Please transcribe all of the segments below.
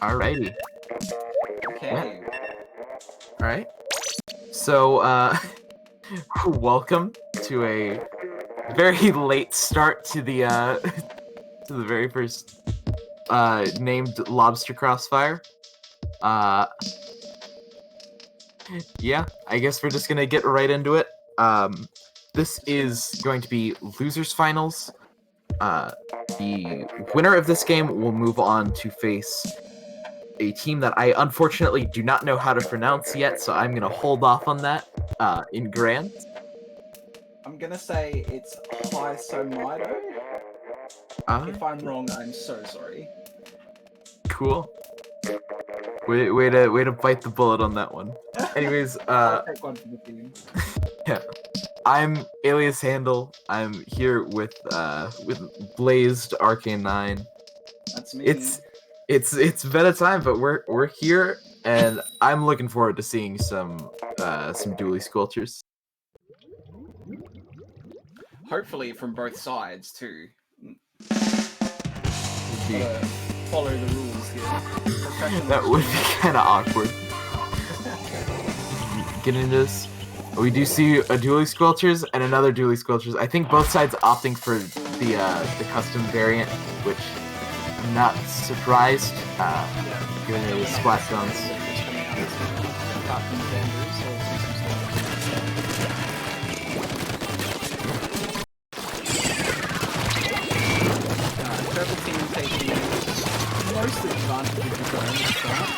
Alrighty. Okay. Alright. So, welcome to a very late start to the, to the very first, named Lobster Crossfire. Yeah, I guess we're just gonna get right into it. This is going to be Losers Finals. The winner of this game will move on to face a team that I unfortunately do not know how to pronounce yet, so I'm gonna hold off on that in Grand. I'm gonna say it's Hisomido. If I'm wrong, I'm so sorry. Cool. Way to bite the bullet on that one. Anyways, I'll take one for the team. yeah. I'm Alias Handle. I'm here with Blazed Arcane 9. That's me. It's been a time, but we're here, and I'm looking forward to seeing some dually sculptures. Hopefully from both sides too. Yeah. Follow the rules here. That would be kind of awkward. Get into this. We do see a dually sculptures and another dually sculptures. I think both sides opting for the custom variant, which I'm not surprised. Given the splat zones. Purple team taking mostly advantage of the drone at the start.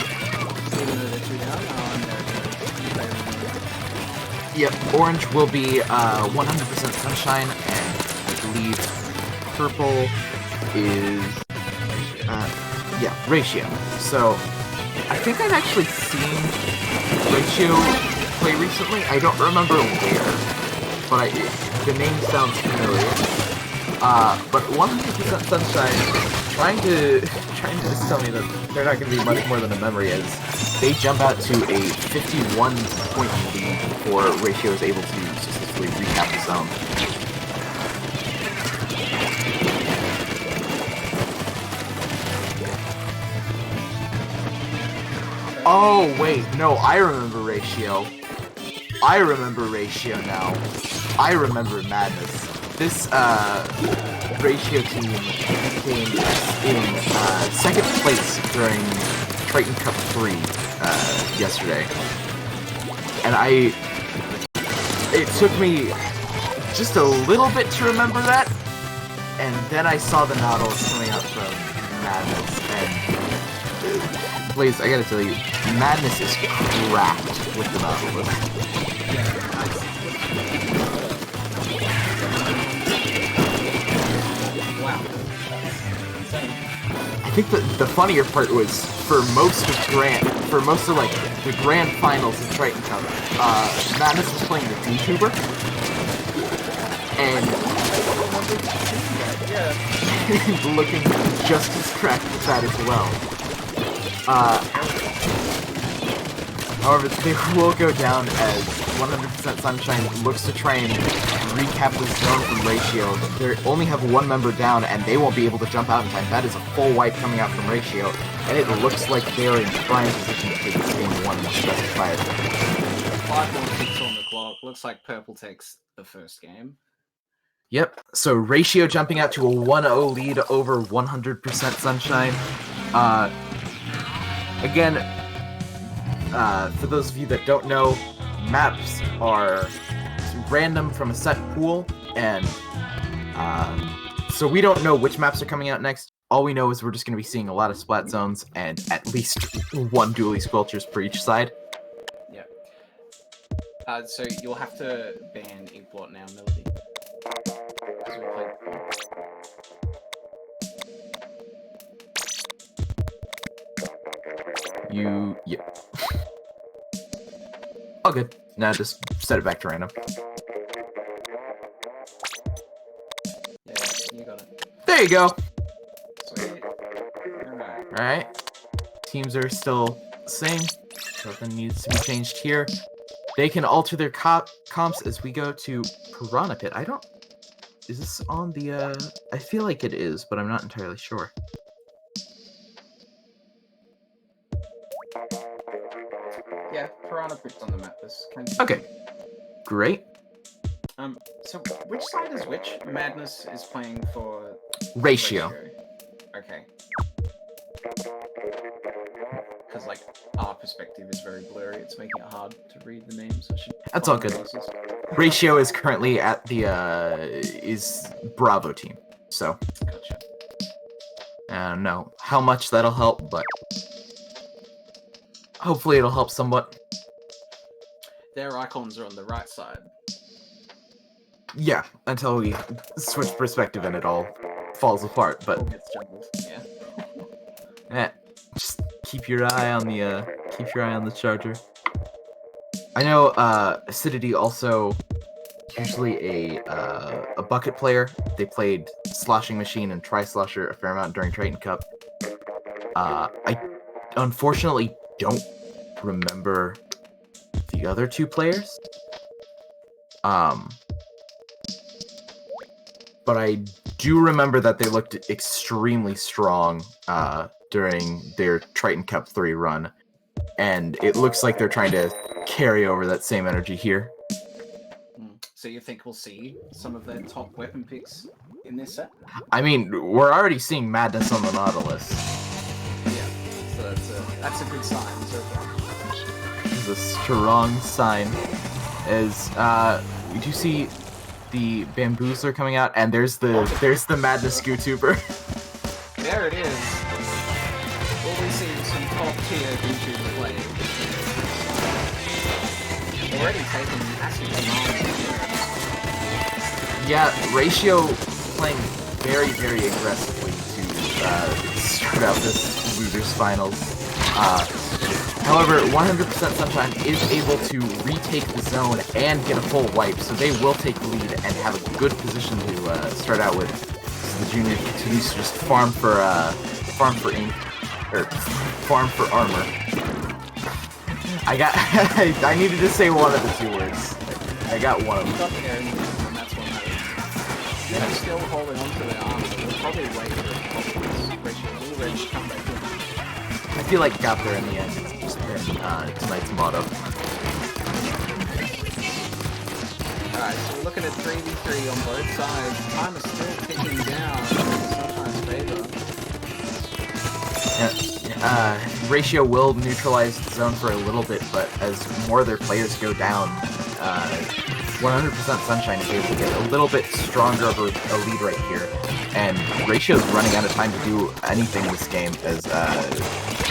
Even though they're 2 down, Yep, orange will be 100% sunshine, and I believe purple is ratio. So I think I've actually seen ratio play recently. I don't remember where, but the name sounds familiar. But 100% sunshine, trying to just tell me that they're not going to be much more than a memory, as they jump out to a 51-point lead before ratio is able to successfully recap the zone. Oh wait, no, I remember ratio. I remember ratio now. I remember madness. This ratio team came in second place during Triton Cup 3 yesterday. And it took me just a little bit to remember that, and then I saw the Nautilus coming out from Madness, and Blaze, I gotta tell you, Madness is cracked with the Nautilus. I think the funnier part was for most of like the grand finals of Triton Cup, Madness was playing the DTuber, and looking just as cracked with that as well. However, they will go down as 100% Sunshine looks to try and recap the zone from ratio. They only have one member down, and they won't be able to jump out in time. That is a full wipe coming out from ratio, and it looks like they are in prime position to take this game 1 and specify it. 5 more ticks on the clock. Looks like purple takes the first game. Yep, so ratio jumping out to a 1-0 lead over 100% Sunshine. Again, for those of you that don't know, maps are random from a set pool, and so we don't know which maps are coming out next. All we know is we're just going to be seeing a lot of splat zones and at least 1 dually sculptures per each side. Yeah. So you'll have to ban Inkblot now, Melody. Yeah. All good. Now just set it back to random. Yeah, you got it. There you go. Sweet. Alright. Teams are still the same. Nothing needs to be changed here. They can alter their comps as we go to Piranha Pit. Is this on the, I feel like it is, but I'm not entirely sure. piranha pits on the map. Okay. Great. So which side is which? Madness is playing for Ratio. Okay. Because like our perspective is very blurry, it's making it hard to read the names. So that's all good. Ratio is currently at the is Bravo team, so gotcha. I don't know how much that'll help, but hopefully it'll help somewhat. Their icons are on the right side. Yeah, until we switch perspective and it all falls apart. But gets jumbled. Yeah. Just keep your eye on the charger. I know Acidity also usually a bucket player. They played Sloshing Machine and Tri-Slosher a fair amount during Triton Cup. I unfortunately don't remember the other two players. But I do remember that they looked extremely strong during their Triton Cup 3 run. And it looks like they're trying to carry over that same energy here. So you think we'll see some of their top weapon picks in this set? I mean, we're already seeing Madness on the Nautilus. Yeah, so that's a good sign so far. It's a strong sign. As we do see the Bamboozler coming out, and there's the Madness Scootuber. There it is. We'll be seeing some top tier YouTube play. Already taking massive command. Yeah, Ratio playing very, very aggressively to start out this Losers Finals. However, 100% Sunshine is able to retake the zone and get a full wipe, so they will take the lead and have a good position to start out with. So the junior continues to just farm for ink, or farm for armor. I needed to say one of the two words. I got one of them. Got there, and that's what matters. They're still holding on to their armor. They'll probably wait for Ratio will ready to come back in. I feel like got there in the end. It's just been tonight's motto. Alright, so we're looking at 3v3 on both sides. Time is still ticking down in Sunshine's favor. Ratio will neutralize the zone for a little bit, but as more of their players go down, 100% Sunshine is able to get a little bit stronger of a lead right here. And Ratio's running out of time to do anything this game, as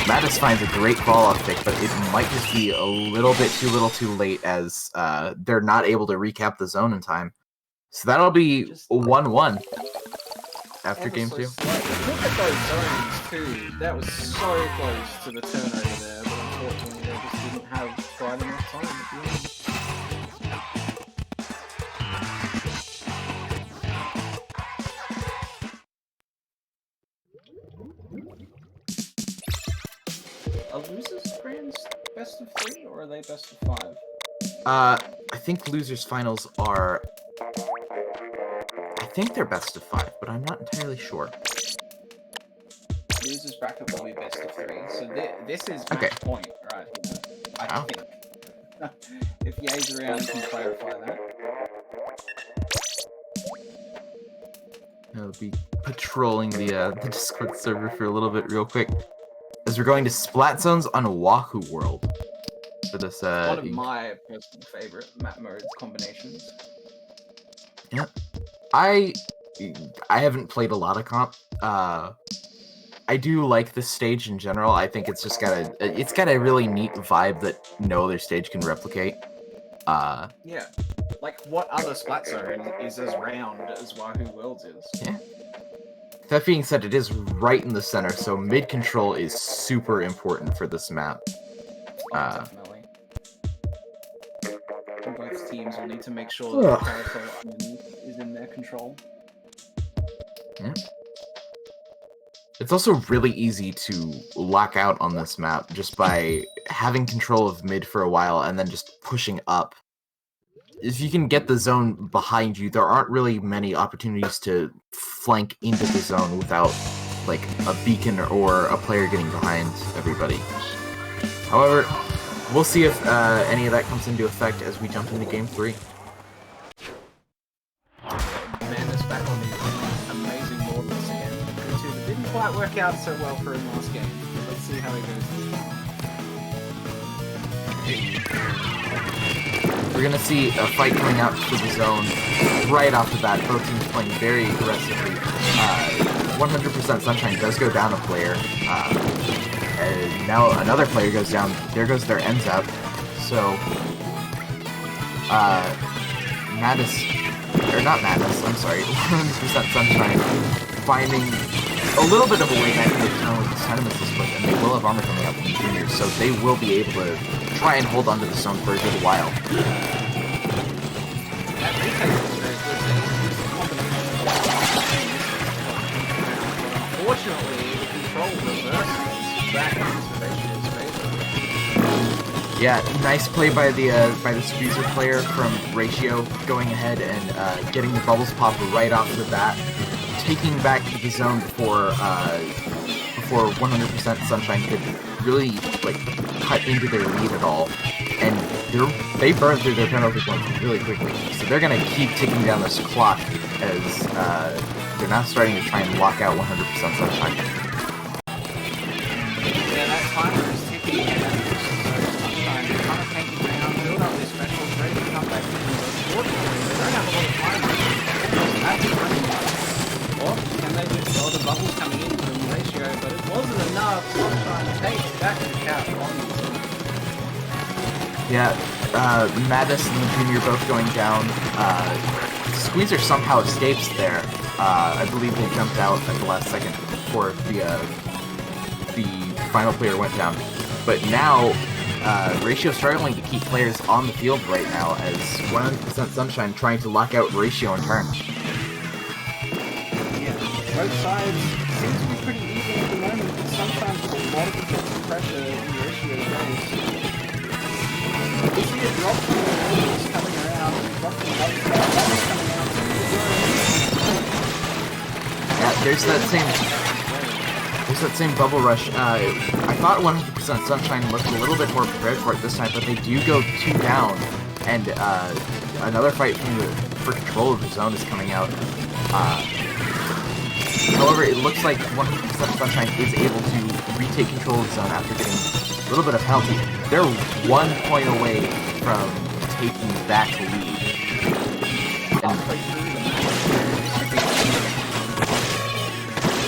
Mattis finds a great fall-off pick, but it might just be a little bit too little too late, as they're not able to recap the zone in time. So that'll be 1-1 after game 2. Look at those zones too. That was so close to the turnover there, but unfortunately they just didn't have quite enough time at the end. Are Losers Grands best of 3 or are they best of 5? I think Losers Finals are... I think they're best of 5, but I'm not entirely sure. Losers bracket will be best of 3, so this is match point right here, I think. If Ye's around, can clarify that. I'll be patrolling the Discord server for a little bit real quick, as we're going to Splat Zones on Wahoo World for this. One of my personal favorite map mode combinations. Yeah, I haven't played a lot of comp. I do like this stage in general. I think it's just got a really neat vibe that no other stage can replicate. Yeah, like what other Splat Zone is as round as Wahoo Worlds is? Yeah. That being said, it is right in the center, so mid control is super important for this map. Definitely. Both teams will need to make sure that the carousel underneath is in their control. Yeah. It's also really easy to lock out on this map just by having control of mid for a while and then just pushing up. If you can get the zone behind you, there aren't really many opportunities to flank into the zone without, like, a beacon or a player getting behind everybody. However, we'll see if any of that comes into effect as we jump into Game 3. Madness back on the amazing board once again. It didn't quite work out so well for him last game. Let's see how he goes this time. We're going to see a fight coming out to the zone right off the bat. Both teams playing very aggressively. 100% Sunshine does go down a player. And now another player goes down. There goes their ends up. So, Madness, or not Madness, I'm sorry, 100% Sunshine finding a little bit of a way back into the tunnel with the Sentiment split, and they will have armor coming up from the juniors, so they will be able to try and hold onto the zone for a good while. That retake was very good. They used the combination. Unfortunately, the control reverses back into Ratio's favor. Yeah, nice play by the Squeezer player from Ratio, going ahead and getting the bubbles pop right off the bat, taking back the zone before 100% Sunshine could really cut into their lead at all, and they burned through their penalty points really quickly. So they're gonna keep ticking down this clock as they're now starting to try and lock out 100% Sunshine. Yeah, that timer is ticking. Sunshine kind of taking down, build up their specials, ready to come back in. Unfortunately, they don't have a lot of time. That's running out. Or can they just saw the bubbles coming in from Ratio, but it wasn't enough. Sunshine takes back the cap on the zone. Yeah, Madness and the Junior both going down. Squeezer somehow escapes there. I believe they jumped out at the last second before the final player went down. But now, Ratio struggling to keep players on the field right now as 100% Sunshine trying to lock out Ratio in turn. Yeah, both sides seem to be pretty even at the moment, but sometimes there's a lot of defensive pressure in Ratio's race. We see a drop from the Ratio's coming around, drop from the bubbles coming out. Yeah, there's that same bubble rush. I thought 100% Sunshine looked a little bit more prepared for it this time, but they do go 2 down, and another fight for control of the zone is coming out. However, it looks like 100% Sunshine is able to retake control of the zone after getting a little bit of penalty. They're 1 point away from taking back the lead.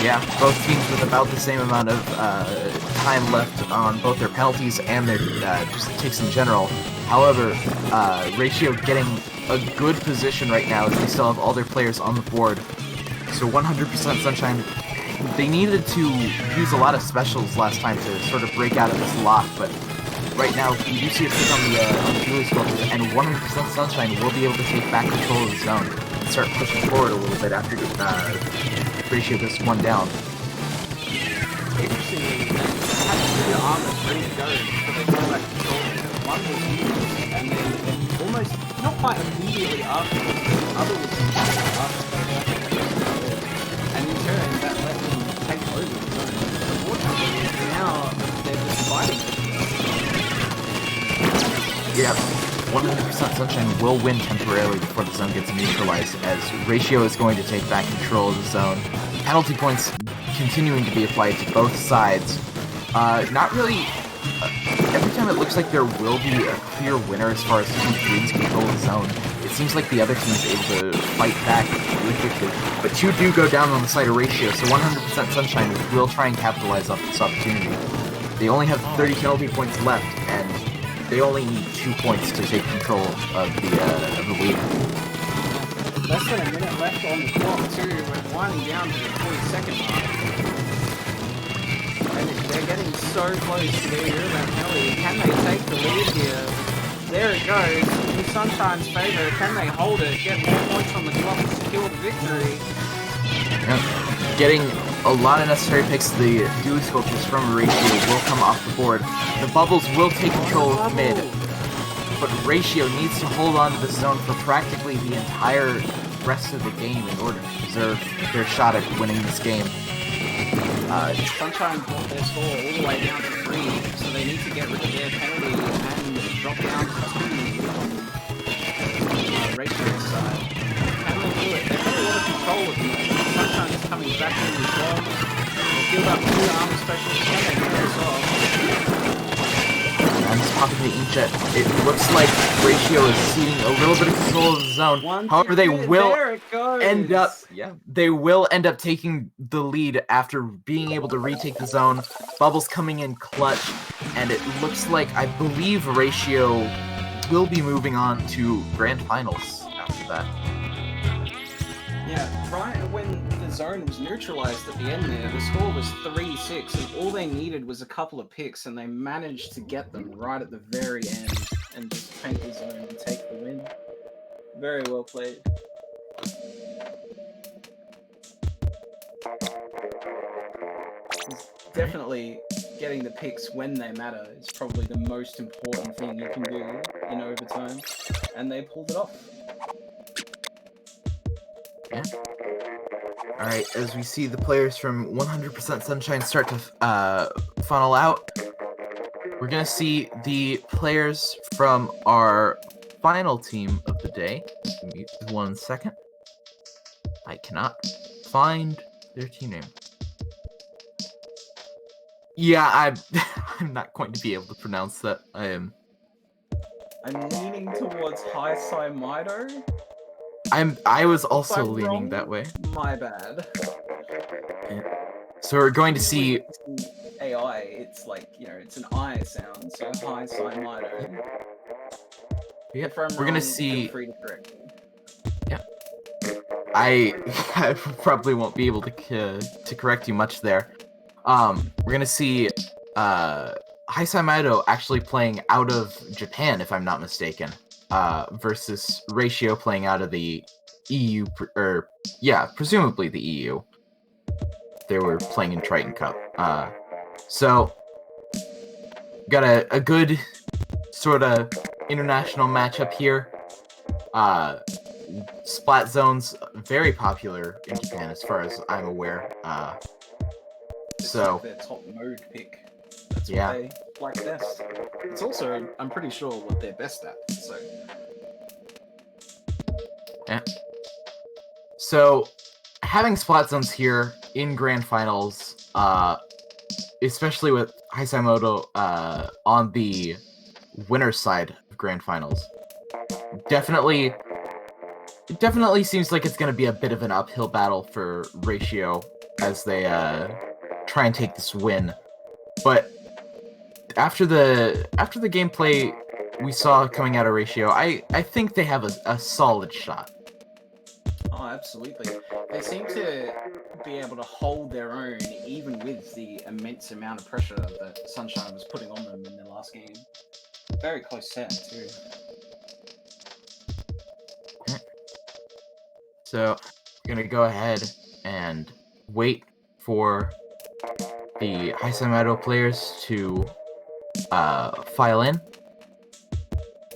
Yeah, both teams with about the same amount of time left on both their penalties and their just ticks in general. However, Ratio getting a good position right now as they still have all their players on the board. So 100% Sunshine, they needed to use a lot of specials last time to sort of break out of this lock, but right now you do see a pick on the Julie Sculptures, and 100% Sunshine will be able to take back control of the zone and start pushing forward a little bit after Ratio goes 1 down. Interestingly, they had 2 armors ready to go, but they got back control. One was used, and then almost, not quite immediately afterwards, the other was used after they left the control. And in turn, that let them take over the zone. Unfortunately, now they're just fighting. Yeah, 100% Sunshine will win temporarily before the zone gets neutralized, as Ratio is going to take back control of the zone. Penalty points continuing to be applied to both sides. Not really... every time it looks like there will be a clear winner as far as who wins control of the zone, it seems like the other team is able to fight back really quickly. But 2 do go down on the side of Ratio, so 100% Sunshine will try and capitalize off this opportunity. They only have 30 penalty points left, and they only need 2 points to take control of the lead. Less than a minute left on the clock too. We're winding down to the 42nd mark. And they're getting so close to getting rid of that penalty. Can they take the lead here? There it goes. In Sunshine's favour. Can they hold it? Get more points on the clock to secure the victory. Yep. Getting a lot of necessary picks. The Duo Sculptures from Ratio will come off the board. The Bubbles will take control of mid, but Ratio needs to hold on to the zone for practically the entire rest of the game in order to preserve their shot at winning this game. Sunshine brought their score all the way down to 3, so they need to get rid of their penalty and drop down to 2 on Ratio's side. Can they do it? They've got a lot of control of it. Sunshine is coming back in as well. They'll build up 2 arm specials. Can they get this off? And he's popping the inkjet. It looks like Ratio is ceding a little bit of control of the zone. However, they will end up taking the lead after being able to retake the zone. Bubbles coming in clutch, and it looks like, I believe, Ratio will be moving on to grand finals after that. Yeah, right when the zone was neutralized at the end there, the score was 3-6, and all they needed was a couple of picks, and they managed to get them right at the very end and just paint the zone and take the win. Very well played. Definitely getting the picks when they matter is probably the most important thing you can do in overtime, and they pulled it off. Yeah. Alright, as we see the players from 100% Sunshine start to funnel out, we're going to see the players from our final team of the day. Give me 1 second. I cannot find their team name. Yeah, I'm not going to be able to pronounce that. I'm leaning towards Haisai Maido. I was also leaning that way. My bad. Yeah. So we're going to see AI. It's like, you know, it's an I sound. So Haisai Maido. Yeah, if I'm we're gonna wrong, see. feel free to correct me. Yeah. I probably won't be able to correct you much there. We're gonna see Haisai Maido actually playing out of Japan, if I'm not mistaken. Versus Ratio playing out of the EU, presumably the EU. They were playing in Triton Cup. So, got a good sort of international matchup here. Splat zones, very popular in Japan as far as I'm aware. It's So, like their top mode pick. That's yeah. what they like best. It's also, I'm pretty sure, what they're best at. So. Yeah. So, having splat zones here in grand finals, especially with Haisai Maido on the winner's side of grand finals, definitely seems like it's going to be a bit of an uphill battle for Ratio as they try and take this win. But after the gameplay we saw coming out of Ratio, I think they have a solid shot. Oh, absolutely. They seem to be able to hold their own even with the immense amount of pressure that Sunshine was putting on them in their last game. Very close set, too. So, we're going to go ahead and wait for the Haisai Maido players to file in.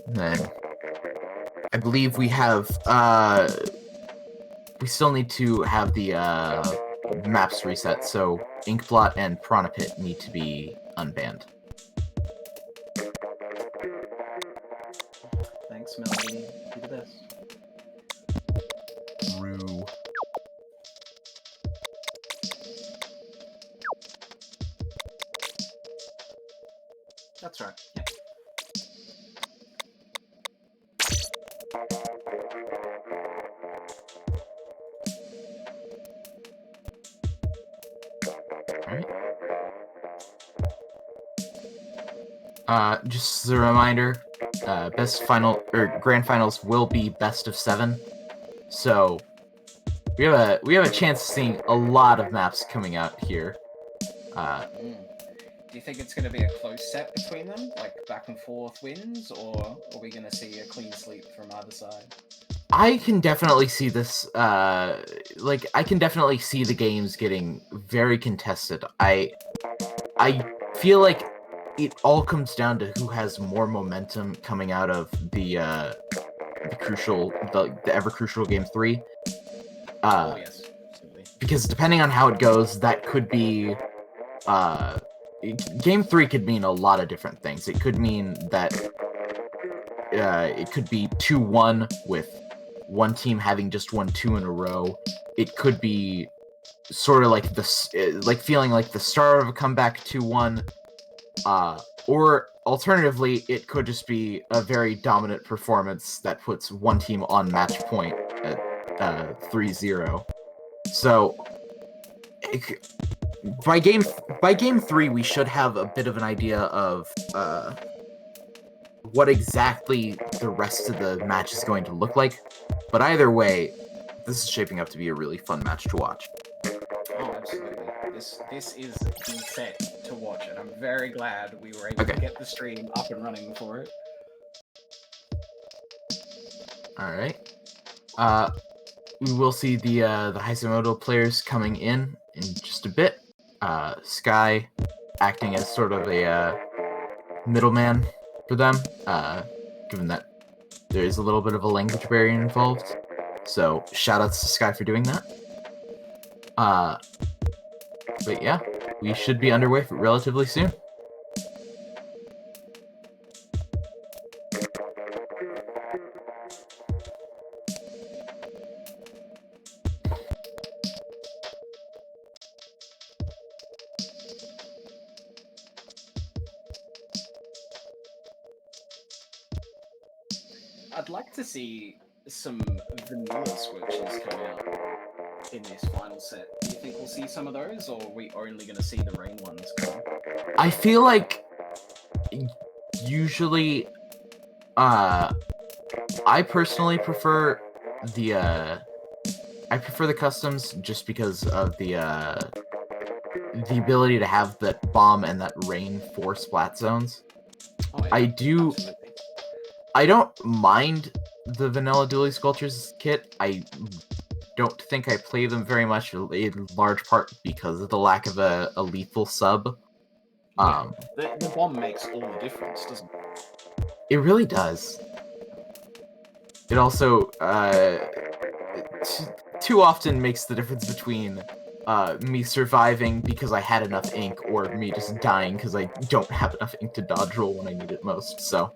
And then I believe we have we still need to have the maps reset, so Inkblot and Piranha Pit need to be unbanned. Thanks, Melody. You're the best. Rue. That's right. Yeah. Just as a reminder, grand finals will be best of 7. So we have a chance of seeing a lot of maps coming out here. Do you think it's going to be a close set between them, like back and forth wins, or are we going to see a clean sweep from either side? I can definitely see this. I can definitely see the games getting very contested. I feel like it all comes down to who has more momentum coming out of the ever crucial game 3. Oh yes, absolutely. because depending on how it goes, that could be Game 3 could mean a lot of different things. It could mean that it could be 2-1 with one team having just won 2 in a row. It could be sort of like feeling like the start of a comeback 2-1, or alternatively, it could just be a very dominant performance that puts one team on match point at 3-0. So by game 3, we should have a bit of an idea of what exactly the rest of the match is going to look like. But either way, this is shaping up to be a really fun match to watch. Oh, absolutely. This is the set to watch, and I'm very glad we were able to get the stream up and running for it. Alright. We will see the Heisemoto players coming in just a bit. Sky acting as sort of a middleman for them, given that there is a little bit of a language barrier involved. So shoutouts to Sky for doing that. But yeah, we should be underway relatively soon. I'd like to see some vanilla switches come out in this final set. Do you think we'll see some of those, or are we only going to see the rain ones come? I feel like usually, I personally prefer the customs just because of the ability to have that bomb and that rain for splat zones. Oh, yeah, absolutely. I don't mind the vanilla dually sculptures kit. I don't think I play them very much, in large part because of the lack of a lethal sub. Yeah, the bomb makes all the difference, doesn't it? It really does. It also too often makes the difference between me surviving because I had enough ink, or me just dying because I don't have enough ink to dodge roll when I need it most. So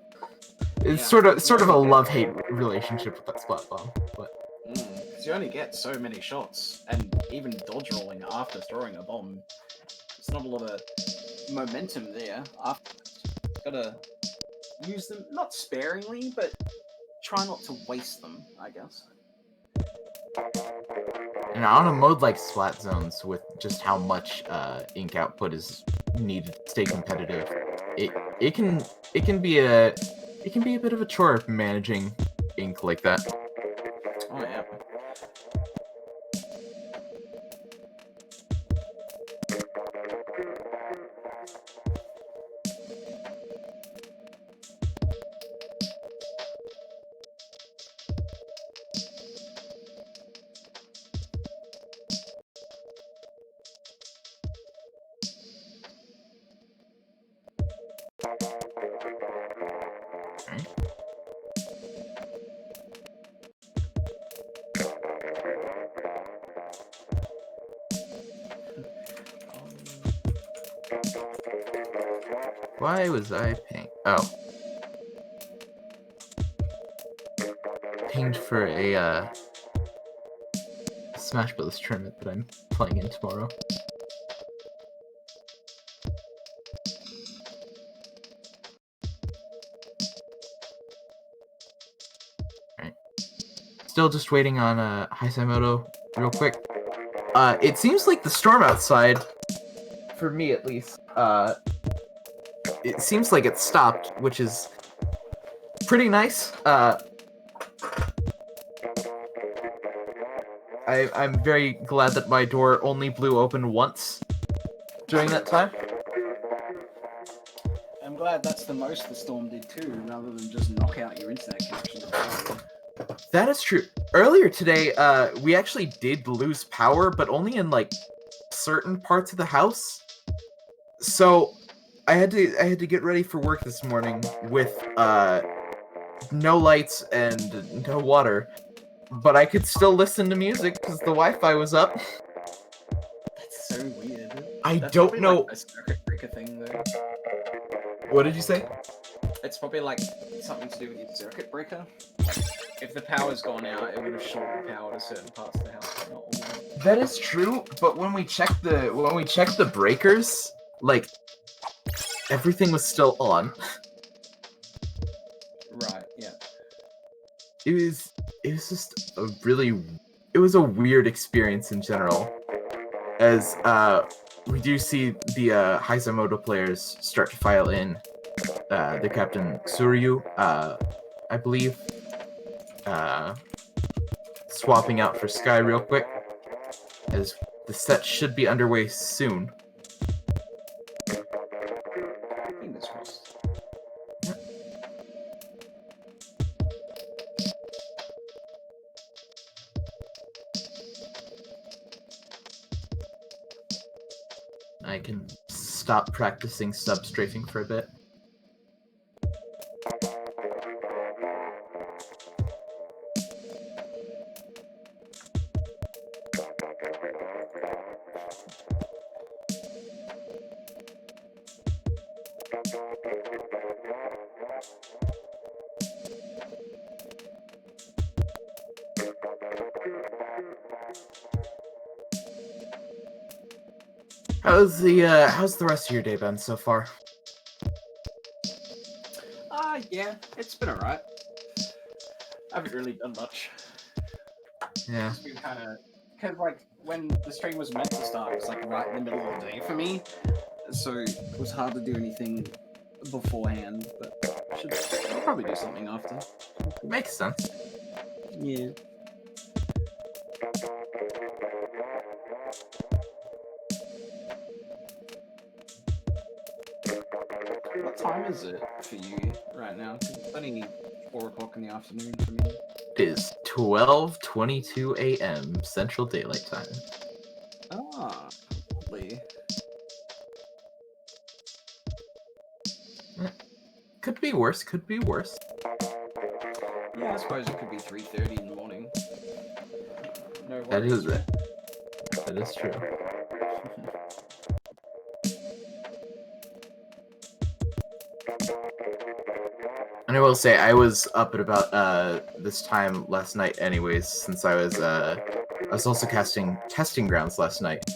it's sort of a love-hate relationship with that splat bomb. But because you only get so many shots, and even dodge rolling after throwing a bomb, there's not a lot of momentum there. After, gotta use them not sparingly, but try not to waste them, I guess. And on a mode like Splat Zones, with just how much ink output is needed to stay competitive, it can be a bit of a chore managing ink like that. Oh yeah. Why was I paying? Oh. Pinged for a Smash Bros. Tournament that I'm playing in tomorrow. Alright. Still just waiting on Heisemoto real quick. It seems like the storm outside, for me at least, it seems like it stopped, which is pretty nice. I'm very glad that my door only blew open once during that time. I'm glad that's the most the storm did too, rather than just knock out your internet connection. That is true. Earlier today, we actually did lose power, but only in like certain parts of the house. So I had to get ready for work this morning with no lights and no water, but I could still listen to music because the Wi-Fi was up. I That's don't probably know. like a circuit breaker thing, though. What did you say? It's probably like something to do with your circuit breaker. Like, if the power's gone out, it would have shorted power to certain parts of the house, but not all of them. That is true, but when we checked the breakers, like everything was still on. Right. Yeah. It was just a really, it was a weird experience in general, as we do see the Heisamoto players start to file in the Captain Suryu, I believe, swapping out for Sky real quick, as the set should be underway soon. Fingers crossed. I can stop practicing sub-strafing for a bit. How's the rest of your day been so far? Yeah, it's been alright. I haven't really done much. Yeah. It's been kind of, because like when the stream was meant to start, it was like right in the middle of the day for me, so it was hard to do anything beforehand. But I'll probably do something after. Makes sense. Yeah. What time is it for you right now? 'Cause it's only 4 o'clock in the afternoon for me. It is 12:22 a.m. Central Daylight Time. Ah, lovely. Could be worse. Could be worse. Yeah, I suppose it could be 3:30 in the morning. No That is worries. it. That is true. And I will say, I was up at about this time last night, anyways, since I was also casting Testing Grounds last night.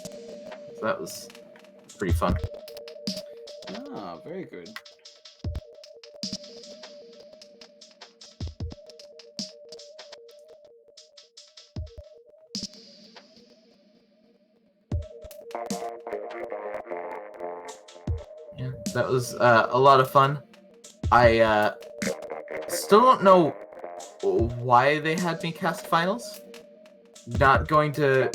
So that was pretty fun. Ah, very good. Yeah, that was a lot of fun. I still don't know why they had me cast finals. Not going to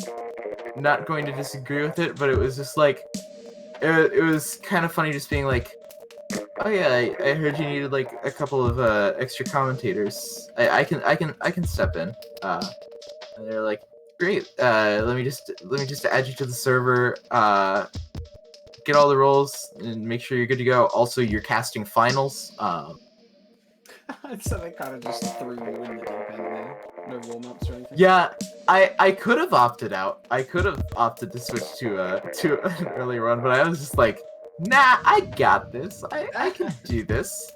disagree with it, but it was just like it was kind of funny just being like, oh yeah, I heard you needed like a couple of extra commentators. I can step in. And they're like, great. Let me just add you to the server. Get all the roles and make sure you're good to go. Also, you're casting finals. So they kind of just threw you in the deep end there. No warm-ups or anything? Yeah, I could have opted out. I could have opted to switch to an earlier run, but I was just like, nah, I got this. I can do this.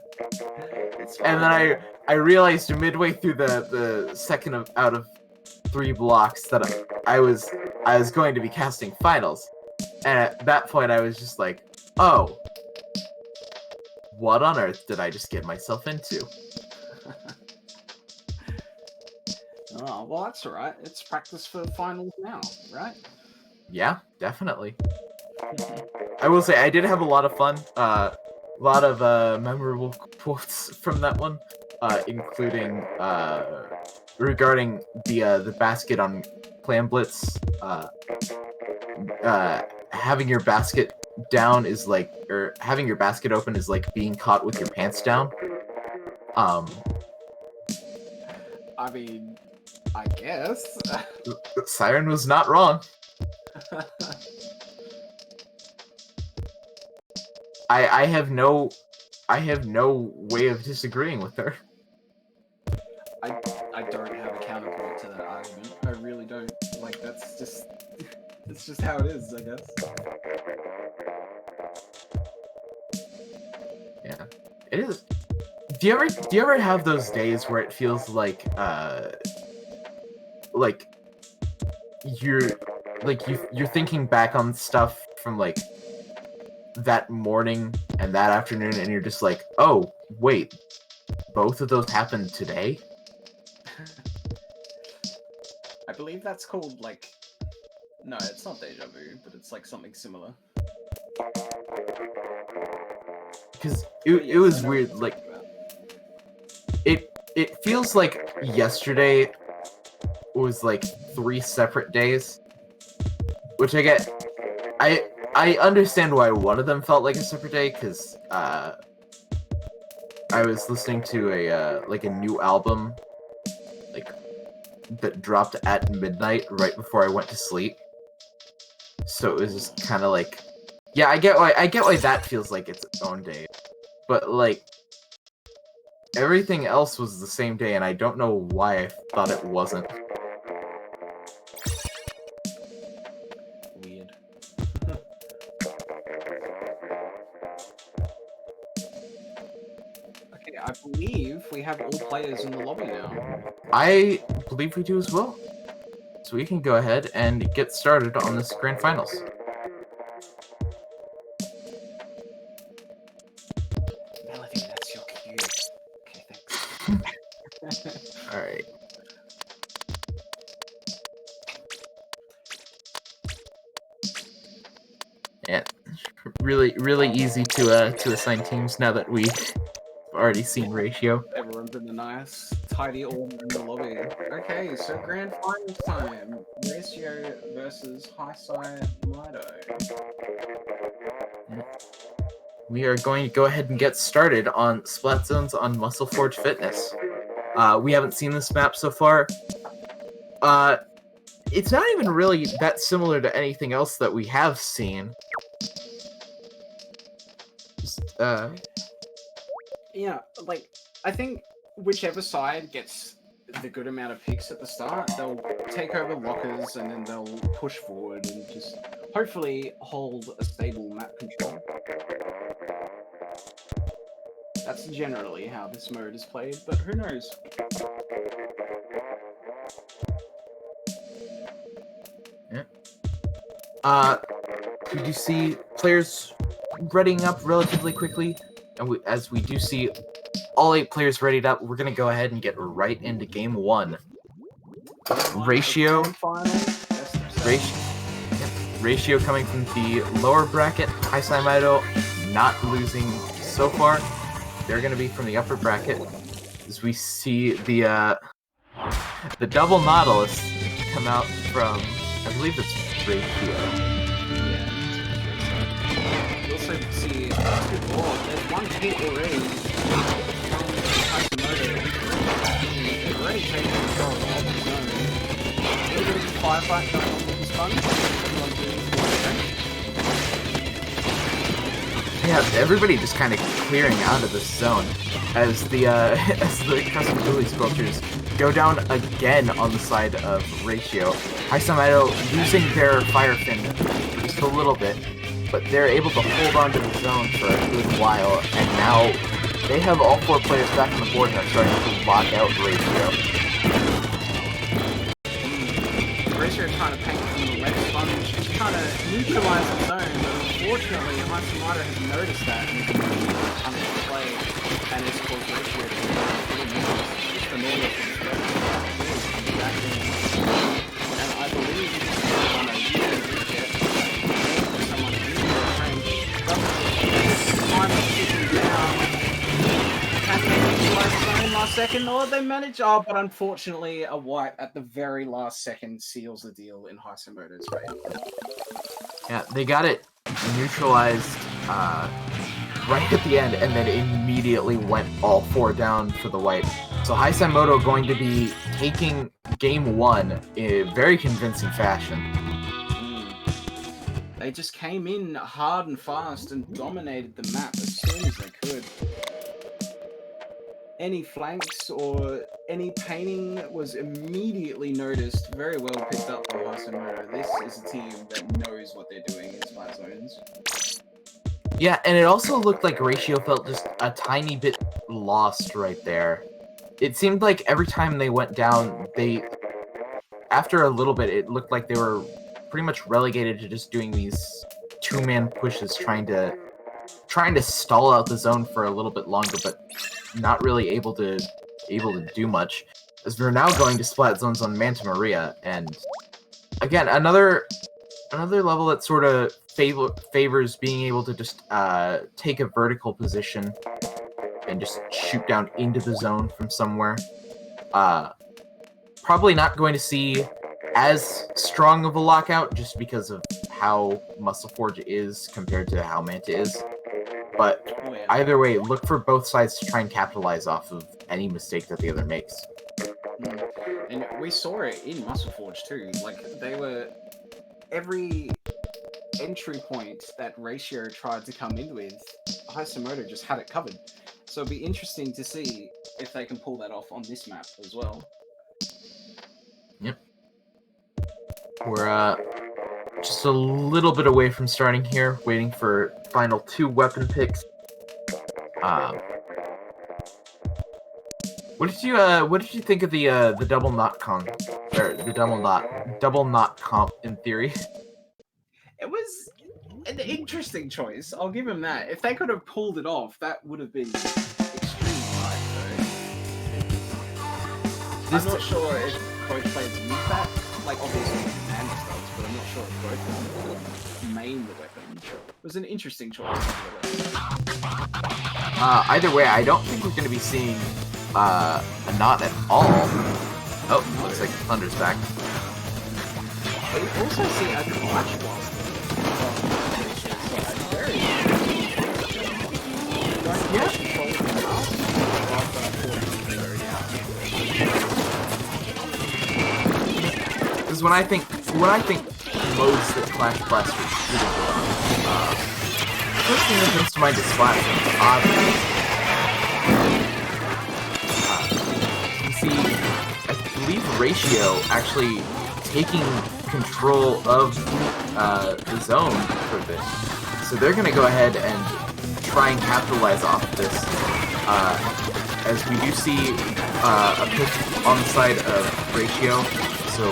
And then I realized midway through the second out of 3 blocks that I was going to be casting finals. And at that point, I was just like, oh, what on earth did I just get myself into? Oh, well, that's alright. It's practice for finals now, right? Yeah, definitely. I will say, I did have a lot of fun. A lot of memorable quotes from that one, including regarding the basket on Clam Blitz. Having your basket down is like, or having your basket open is like being caught with your pants down. I mean, I guess. Siren was not wrong. I have no way of disagreeing with her. I don't have a counterpoint to that argument. I really don't. Like, that's just how it is, I guess. It is. Do you ever have those days where it feels like you're you're thinking back on stuff from like that morning and that afternoon, and you're just like, oh wait, both of those happened today? I believe that's called like. No, it's not deja vu, but it's like something similar. Because But it was I know weird. what Like you're talking it feels like yesterday was like 3 separate days, which I get. I understand why one of them felt like a separate day, because I was listening to a like a new album like that dropped at midnight right before I went to sleep. So it was just kind of like, yeah, I get why that feels like its own day, but like everything else was the same day, and I don't know why I thought it wasn't. Weird. Okay, I believe we have all players in the lobby now. I believe we do as well. So we can go ahead and get started on this grand finals. Melody, that's your cue. Okay, thanks. Alright. Yeah, really easy to assign teams now that we've already seen ratio. Everyone's in a nice, tidy order in the lobby. Okay, so grand finals time. Ratio versus Hisai Mido. We are going to go ahead and get started on Splat Zones on Muscle Forge Fitness. We haven't seen this map so far. It's not even really that similar to anything else that we have seen. Yeah, like, I think whichever side gets the good amount of picks at the start, they'll take over lockers and then they'll push forward and just hopefully hold a stable map control. That's generally how this mode is played, but who knows? Yeah. We do see players readying up relatively quickly, and as we do see all 8 players readied up, we're going to go ahead and get right into game 1. Ratio coming from the lower bracket. Hisai Mido not losing so far. They're going to be from the upper bracket, as we see the double Nautilus come out from, I believe it's Ratio. You also see, good lord, there's one hit already from Hashimoto. They've already taken control of the zone. A little bit of a firefight going on with this fun. Yeah, everybody just kind of clearing out of this zone as the custom Bully sculptures go down again on the side of Ratio. Hisai Mido losing their fire fin for just a little bit, but they're able to hold on to the zone for a good while, and now they have all 4 players back on the board and are starting to lock out Ratio. Ratio trying to paint from the left sponge, just trying to neutralize the zone, but unfortunately Hisai Mido has noticed that and is coming to play, and it's caused Ratio to just the normal back in. And I believe on a unit reset, someone in the trench, time is ticking down. Can they neutralize the zone last second? Or they manage, but unfortunately a wipe at the very last second seals the deal in Hisai Mido's favor. Yeah, they got it neutralized right at the end, and then immediately went all 4 down for the wipe. So Hisai Mido going to be taking game 1 in a very convincing fashion. They just came in hard and fast and dominated the map as soon as they could. Any flanks or any painting was immediately noticed, very well picked up by Hisai Mido. This is a team that knows what they're doing in splat zones. Yeah, and it also looked like Ratio felt just a tiny bit lost right there. It seemed like every time they went down, after a little bit, it looked like they were pretty much relegated to just doing these two-man pushes, trying to stall out the zone for a little bit longer, but not really able to do much. As we're now going to splat zones on Manta Maria, and again another level that sort of favors being able to just take a vertical position and just shoot down into the zone from somewhere. Probably not going to see as strong of a lockout just because of how Muscle Forge is compared to how Manta is. But either way, look for both sides to try and capitalize off of any mistake that the other makes. And we saw it in Muscle Forge too. Like, they were... Every entry point that Ratio tried to come in with, Hisamoto just had it covered. So it'll be interesting to see if they can pull that off on this map as well. Yep. We're just a little bit away from starting here, waiting for final 2 weapon picks. What did you think of the double knot comp, or the double knot comp in theory? It was an interesting choice. I'll give him that. If they could have pulled it off, that would have been extremely high. I'm not sure if both players use that. Like, obviously, man does, but I'm not sure if both would main the weapon. It was an interesting choice. Either way, I don't think we're going to be seeing a knot at all. Oh, looks like Thunder's back. We also see a clutch whilst Because when I think modes that Clash Blaster should have done, the first thing that comes to mind is Splash. You see, I believe Ratio actually taking control of the zone for this, so they're going to go ahead and try and capitalize off this. As we do see a pick on the side of Ratio, so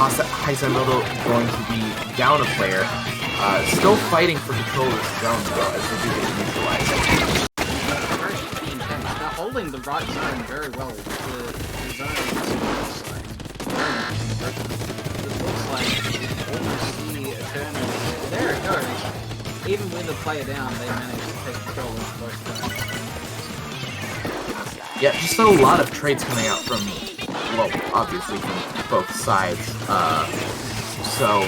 Hisamoto going to be down a player. Still fighting for control of this zone though, as they do get neutralized. Very intense. They're holding the right zone very well. The zone is it looks like almost the eternal. There it goes. Even with a player down, they managed to take control of both zones. Yeah, just a lot of trades coming out from, well, obviously from both sides. So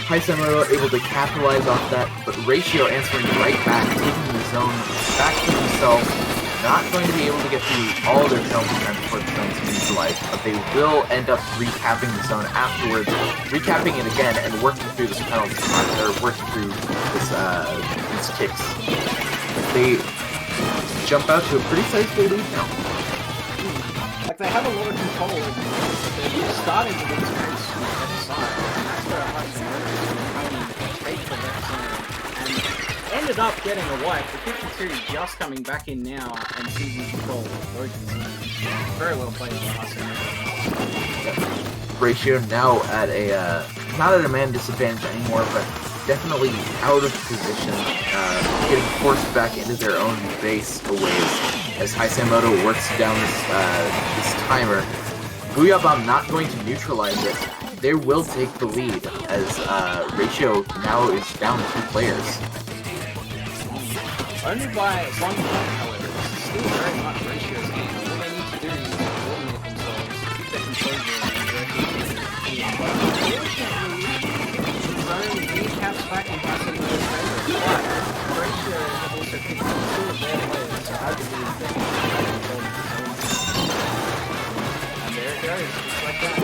Hisamoto able to capitalize off that, but Ratio answering right back, taking the zone back to themselves, not going to be able to get through all their penalty time before the zone's neutralized, but they will end up recapping the zone afterwards, recapping it again, and working through this penalty time, or working through this, these kicks. They jump out to a pretty sizable lead now. Like, they have a lot of control, but they're starting to lose pace from the left side, and that's where Hisamoto is take the left zone, and ended up getting a wipe. The 52 just coming back in now and seizing control of both zones. Very well played by Hisamoto. Ratio now at a, not at a man disadvantage anymore, but definitely out of position, getting forced back into their own base a ways as Hisamoto works down this timer. Booyah Bomb not going to neutralize it. They will take the lead as Ratio now is down 2 players. Only by 1 point, however. This is still very much Ratio's game. All they need to do is coordinate themselves, keep their composure, and zone recaps back in Hisamoto's favor, but Ratio have also picked up 2 of their players, so I believe they can try to control the zone. And there it goes, just like that.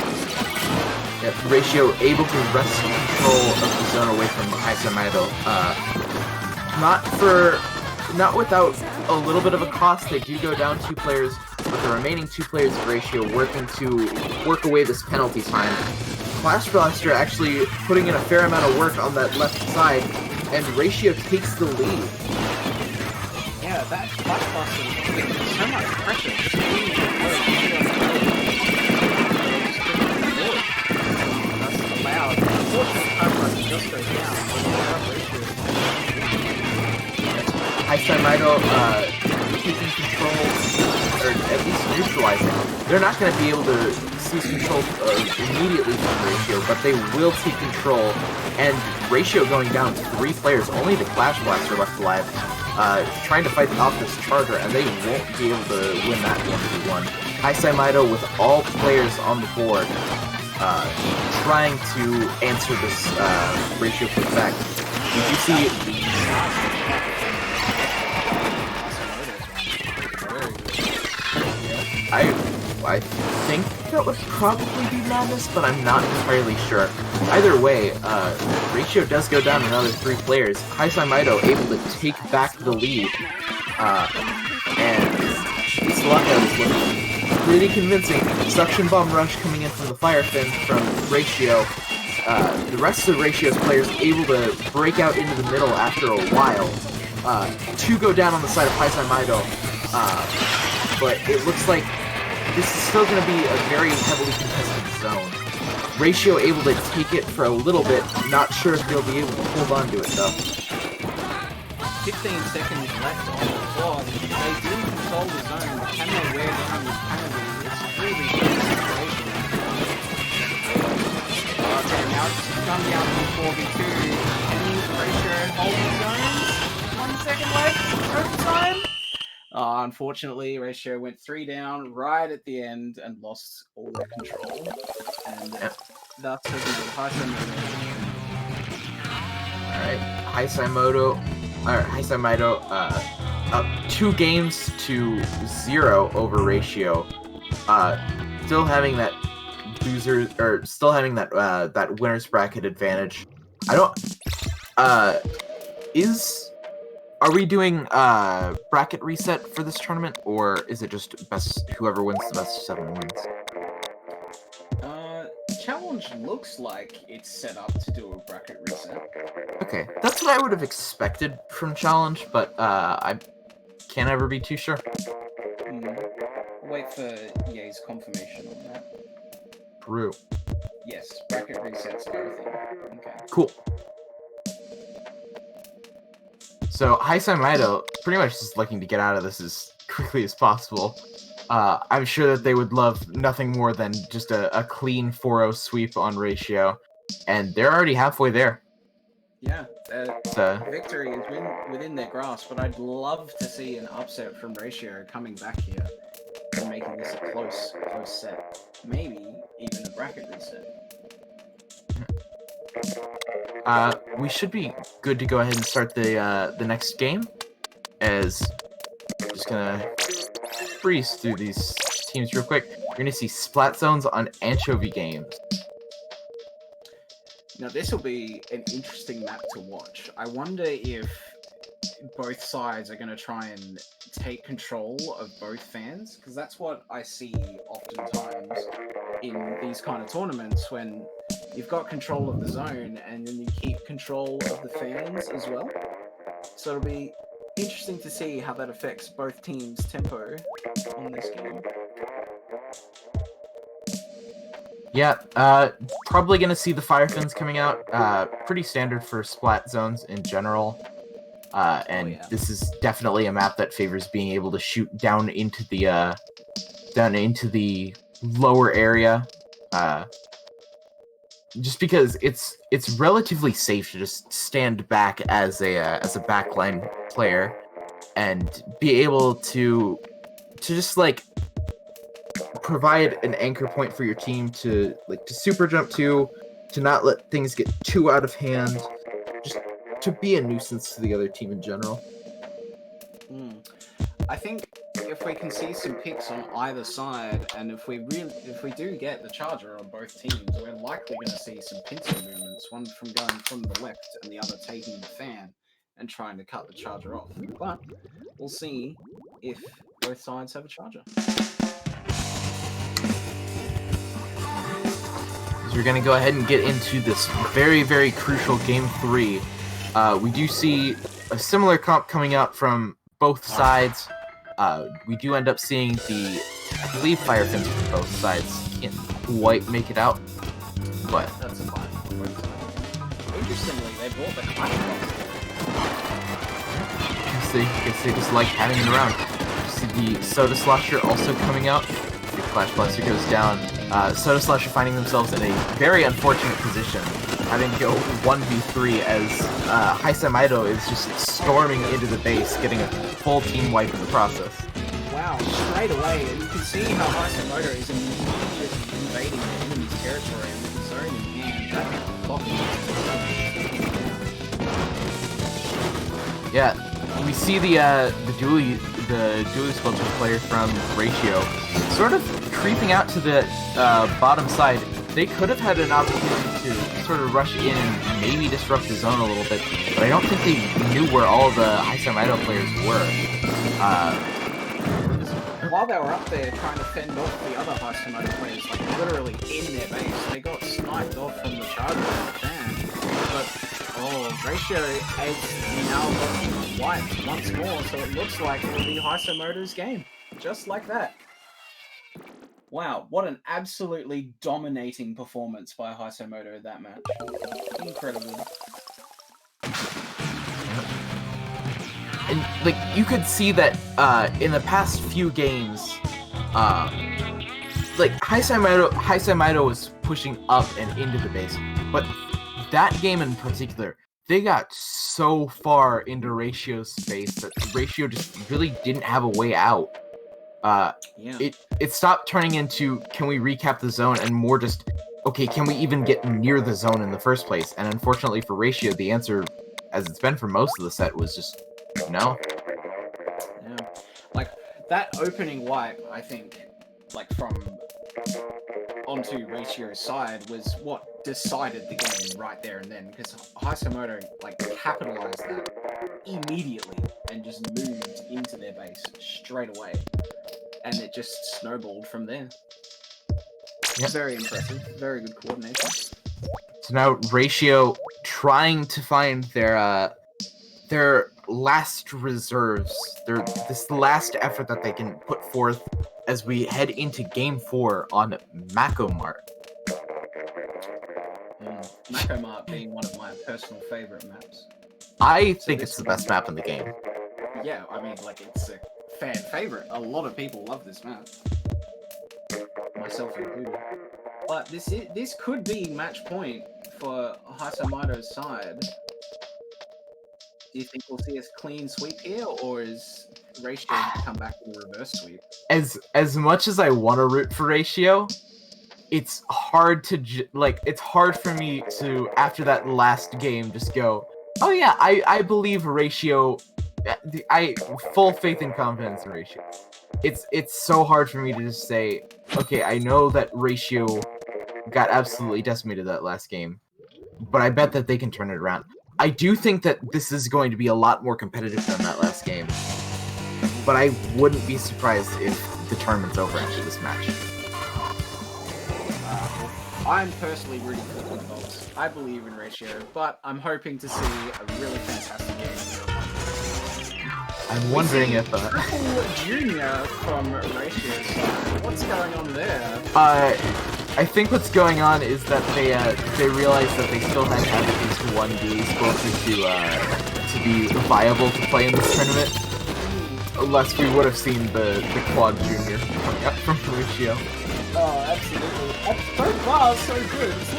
Yeah, Ratio able to wrest control of the zone away from Hisamoto. Not without a little bit of a cost. They do go down 2 players, but the remaining 2 players of Ratio working to work away this penalty time. Clash Blaster actually putting in a fair amount of work on that left side, and Ratio takes the lead. Yeah, that Buster was so much pressure. Just being able that's allowed. Unfortunately, Pokemon just goes down. Saimaido taking control, or at least neutralizing. They're not going to be able to seize control immediately from Ratio, but they will take control. And Ratio going down to 3 players, only the Clash Blaster left alive, trying to fight off this Charger, and they won't be able to win that 1v1. Saimaido with all players on the board, trying to answer this Ratio putback. Did you see? I think that would probably be Madness, but I'm not entirely sure. Either way, Ratio does go down another 3 players. Saimaido able to take back the lead, and this lockout is looking pretty convincing. Suction Bomb Rush coming in from the Fire Fin from Ratio. The rest of the Ratio's players able to break out into the middle after a while. 2 go down on the side of Saimaido, but it looks like this is still going to be a very heavily contested zone. Ratio able to take it for a little bit, not sure if they'll be able to hold on to it though. 15 seconds left on the clock. They do control the zone, but can they wear down this penalty? It's really good situation. Okay, now it's come down to 4v2. Can Ratio hold the zone? 1 second left. Overtime. Unfortunately, Ratio went 3 down right at the end and lost all their control. And that's Alright, Saimaido up 2 games to 0 over Ratio. Still having that loser, or still having that that winner's bracket advantage. Are we doing bracket reset for this tournament, or is it just whoever wins the best of 7 wins? Challenge looks like it's set up to do a bracket reset. Okay, that's what I would have expected from Challenge, but I can't ever be too sure. Wait for Ye's confirmation on that. True. Yes, bracket resets everything. Okay. Cool. So, Saimaido pretty much just looking to get out of this as quickly as possible. I'm sure that they would love nothing more than just a clean 4-0 sweep on Ratio, and they're already halfway there. Yeah, victory is within their grasp, but I'd love to see an upset from Ratio coming back here and making this a close set. Maybe even a bracket reset. We should be good to go ahead and start the next game, as I'm just gonna breeze through these teams real quick. You're gonna see Splat Zones on Anchovy Games. Now this will be an interesting map to watch. I wonder if both sides are going to try and take control of both fans, because that's what I see oftentimes in these kind of tournaments, when you've got control of the zone and then you keep control of the fans as well. So it'll be interesting to see how that affects both teams' tempo on this game. Yeah, probably gonna see the Fire Fins coming out. Pretty standard for Splat Zones in general. This is definitely a map that favors being able to shoot down into the lower area. Just because it's relatively safe to just stand back as a backline player and be able to just like provide an anchor point for your team to super jump to not let things get too out of hand, just to be a nuisance to the other team in general. I think if we can see some picks on either side, and if we do get the charger on both teams, we're likely going to see some pincer movements, one from going from the left and the other taking the fan and trying to cut the charger off. But we'll see if both sides have a charger. So we're going to go ahead and get into this very, very crucial Game 3 We do see a similar comp coming out from both sides. We do end up seeing the, I believe, fire fins from both sides. Can't quite make it out, but That's a fine. Interestingly, they brought the kite I guess they just like having it around. You see the Soda Slosher also coming out. The Flash Blaster goes down. Soda Slosher finding themselves in a very unfortunate position, having to go 1v3 as Haisamido is just storming into the base, getting a full team wipe in the process. Wow, straight away, and you can see how Haisamido is immediately invading the enemy's territory and with his own in hand. That blocking. Yeah, we see the dually sculpture player from Ratio sort of creeping out to the bottom side. They could have had an opportunity to sort of rush in and maybe disrupt the zone a little bit, but I don't think they knew where all the Haisamido players were. While they were up there trying to fend off the other Haisamido players, like literally in their base, they got sniped off from the charger of the fan. But Ratio has now got wiped once more, so it looks like it'll be Haisamido's game, just like that. Wow, what an absolutely dominating performance by Haisamido that match. Incredible. And like you could see that in the past few games, like Haisamido was pushing up and into the base, but that game in particular, they got so far into Ratio's space that Ratio just really didn't have a way out. It stopped turning into, can we recap the zone, and more just, okay, can we even get near the zone in the first place? And unfortunately for Ratio, the answer, as it's been for most of the set, was just no. Yeah, like that opening wipe, I think, like from onto Ratio's side was what decided the game right there and then, because Haisamido like capitalized that immediately and just moved into their base straight away, and it just snowballed from there. Yep. Very impressive, very good coordination. So now Ratio trying to find their last reserves, this last effort that they can put forth as we head into Game 4 on Macomart. Macomart being one of my personal favorite maps. I think it's the best map in the game. Yeah, I mean, like, it's a fan favorite. A lot of people love this map, myself included. But this could be match point for Haisamido's side. Do you think we'll see a clean sweep here, or is Ratio going to come back with a reverse sweep? As much as I want to root for Ratio, it's hard to it's hard for me to, after that last game, just go, oh yeah, I believe Ratio. I full faith and confidence in Ratio. It's so hard for me to just say, okay, I know that Ratio got absolutely decimated that last game, but I bet that they can turn it around. I do think that this is going to be a lot more competitive than that last game, but I wouldn't be surprised if the tournament's over after this match. I'm personally rooting for the Bulldogs. I believe in Ratio, but I'm hoping to see a really fantastic game. I'm wondering if Triple Junior from Ratio's side. What's going on there? I think what's going on is that they realized that they still had to have at least one dually sculpture to be viable to play in this tournament. Unless we would have seen the Quad Junior coming up from Ratio. Oh, absolutely. So far, so good. It's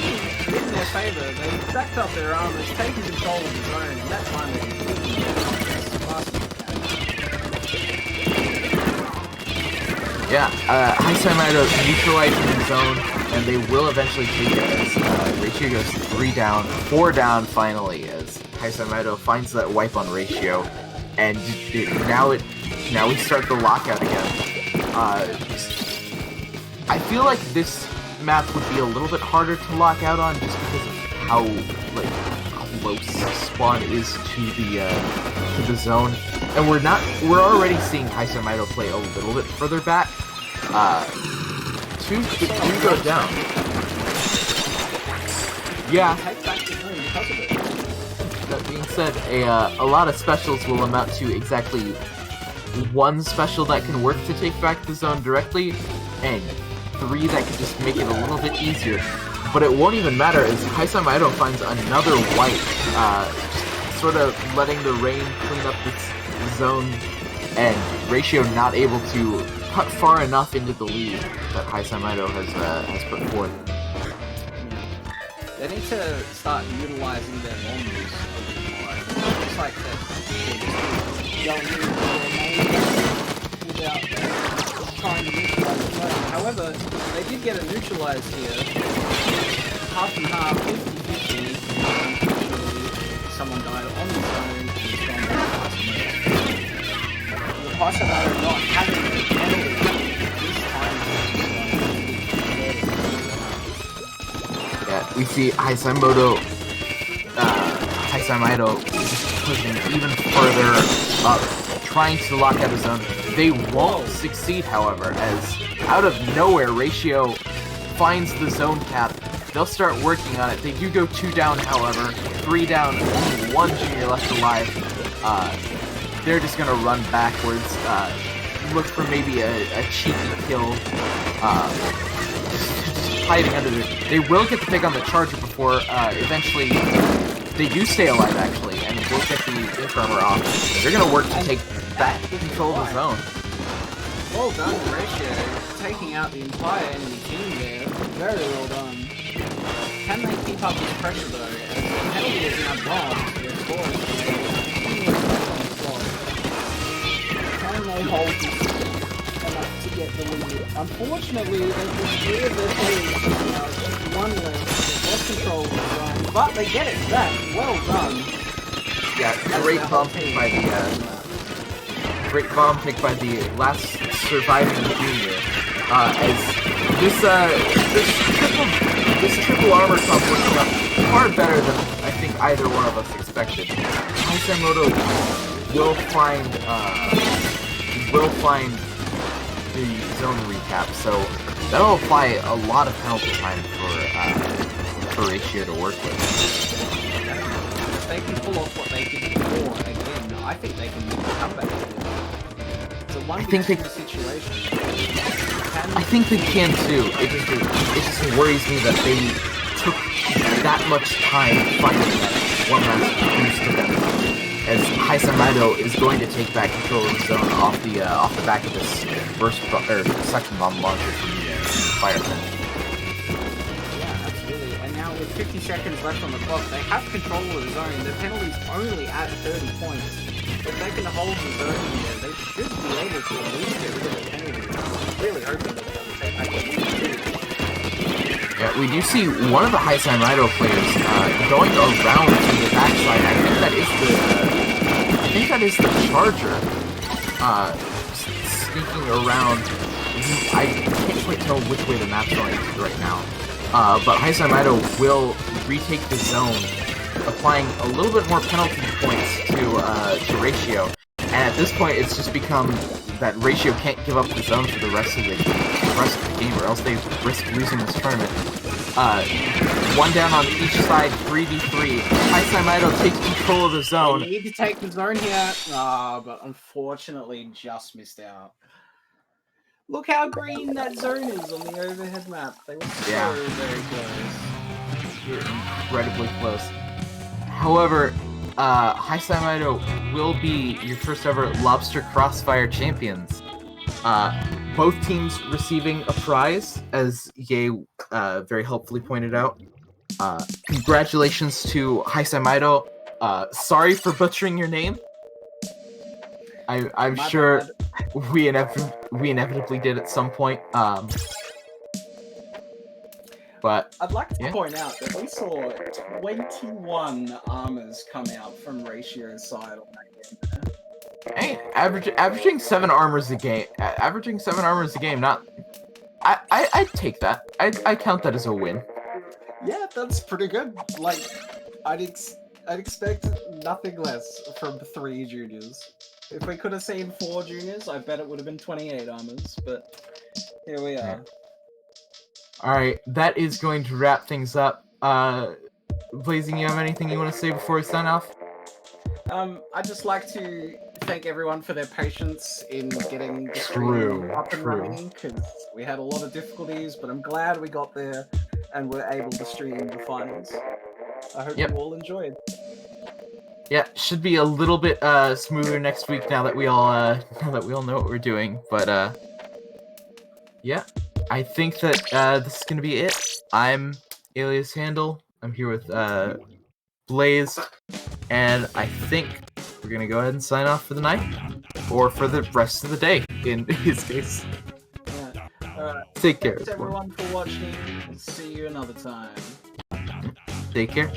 looking in their favor. They've backed up their armors, taken control of the zone, and that time they're completely as fast as they can. Yeah, Haisamido neutralizing the zone, and they will eventually take it as Ratio goes 3 down, 4 down finally, as Haisamido finds that wipe on Ratio, and now we start the lockout again. I feel like this map would be a little bit harder to lock out on just because of how close spawn is to the zone, and we're already seeing Haisamido play a little bit further back. Two go down. Yeah. That being said, a lot of specials will amount to exactly one special that can work to take back the zone directly, and 3 that can just make it a little bit easier. But it won't even matter as Haisamido finds another white, just sort of letting the rain clean up this zone, and Ratio not able to cut far enough into the lead that Haisamido has put forth. They need to start utilizing their long moves a bit more. It's like that they're just going without trying to neutralize the zone. However, they did get a neutralize here. Half and half, 50-50. Unfortunately, someone died on the zone and it's gone back to Haisamido. With Haisamido not having the penalty this time, Yeah, we see Haisamido just pushing even further up, trying to lock out his zone. They won't succeed, however, as out of nowhere, Ratio finds the zone cap. They'll start working on it. They do go 2 down, however. 3 down, only 1 junior left alive. They're just gonna run backwards, look for maybe a cheeky kill. Just hiding under there. They will get the pick on the charger before eventually they do stay alive, actually, and will get the Infirmer off. They're gonna work to take back control of the zone. Well done, Ratio, taking out the entire enemy team there. Very well done. Can they keep up this pressure though? As the penalty is now gone, their score is can they hold this enough to get the lead? Unfortunately, they just clear their players now. Just 1 left, lost control of the zone, but they get it back. Well done. Yeah, great bomb pick by the last surviving junior. As this triple armor comp working out far better than I think either one of us expected. Haisamido will find the zone recap, so that'll apply a lot of penalty time for Ratio to work with. If they can pull off what they did before, again, I think they can make a comeback. It's a one-v-2 situation. I think they can too. It just worries me that they took that much time finding that one last boost to them. As Haisamido is going to take back control of the zone off the back of this second bomb launcher from the fire pit. Yeah, absolutely. And now with 50 seconds left on the clock, they have control of the zone. The penalty's only at 30 points. If they can hold the zone here, they should be able to at least get rid of the penalty. Really hoping that they'll take back the lead. Yeah, we do see one of the Haisamido players going around to the backside. I think that is the charger sneaking around. I can't quite tell which way the map's going right now. But Haisamido will retake the zone, applying a little bit more penalty points to Ratio. And at this point, it's just become that Ratio can't give up the zone for the rest of the game, or else they risk losing this tournament. 1 down on each side, 3v3. Haisamido takes control of the zone. They need to take the zone here. But unfortunately just missed out. Look how green that zone is on the overhead map. They were so very close. Incredibly close. However, Haisamido will be your first ever Lobster Crossfire champions. Both teams receiving a prize, as Ye very helpfully pointed out. Congratulations to Haisamido. Sorry for butchering your name. I'm sure we inevitably did at some point. But I'd like to point out that we saw 21 armors come out from Ratio's side on that game there. Hey, averaging 7 armors a game. Averaging 7 armors a game. Not. I'd take that. I count that as a win. Yeah, that's pretty good. Like, I'd expect nothing less from 3 juniors. If we could have seen 4 juniors, I bet it would have been 28 armors. But here we are. Alright, that is going to wrap things up. Blazing, you have anything you want to say before we sign off? I'd just like to thank everyone for their patience in getting the True, stream up and true. running, because we had a lot of difficulties, but I'm glad we got there and were able to stream the finals. I hope you all enjoyed. Yeah, should be a little bit smoother next week now that we all know what we're doing. But yeah, I think that this is gonna be it. I'm Alias Handle. I'm here with Blaze, and I think we're gonna go ahead and sign off for the night, or for the rest of the day in his case. Yeah. Take care, Thanks everyone for watching. See you another time. Take care.